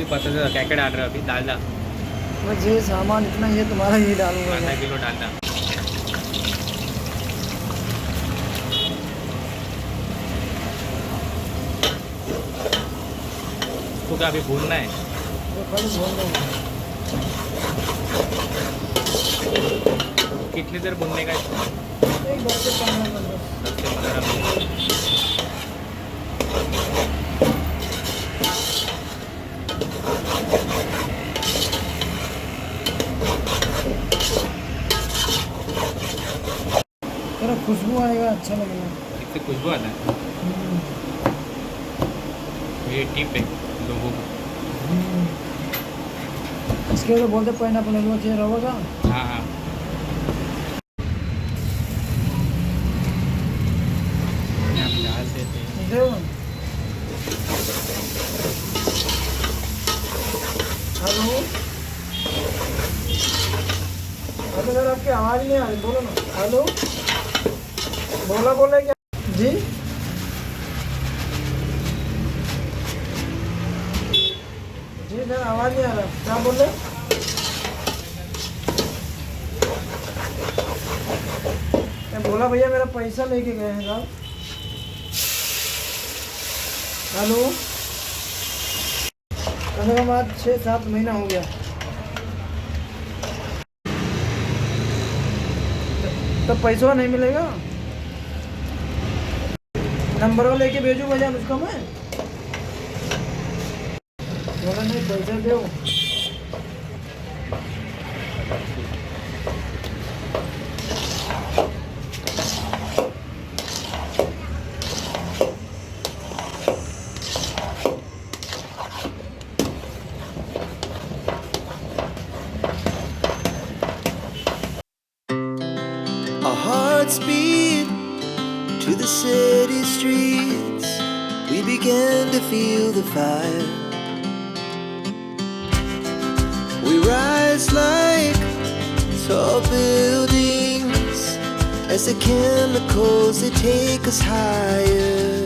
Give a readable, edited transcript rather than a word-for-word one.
भी पता चला क्या क्या डाल रहे हो अभी? डालडा मुझे सामान इतना ही है, तुम्हारा ये डालूंगा। आधा किलो डालडा। तो क्या अभी भूनना है? तो खाली भून दूंगा। कितनी देर भूनने का है? एक 10 से 15 मिनट। 10 से 15 मिनट। तेरा खुशबू आएगा, अच्छा लगेगा। इससे खुशबू आता है। ये टिप है लोगों को। इसके तो बोलते पाइनएप्पल हलवा चाहिए रवा का। हाँ हाँ। हेलो हेलो सर, आपकी आवाज़ नहीं आ रही, बोलो ना। हेलो, बोला क्या जी? जी सर, आवाज़ नहीं आ रहा, क्या बोल रहे? मैं बोला भैया मेरा पैसा लेके गए हैं साहब। हेलो, कम से कम आज 6-7 महीना हो गया। तो पैसा नहीं मिलेगा? नंबर लेके भेजू भैया उसको मैं। बोला नहीं, पैसा दो। Our hearts beat to the city streets. We began to feel the fire. We rise like tall buildings as the chemicals they take us higher.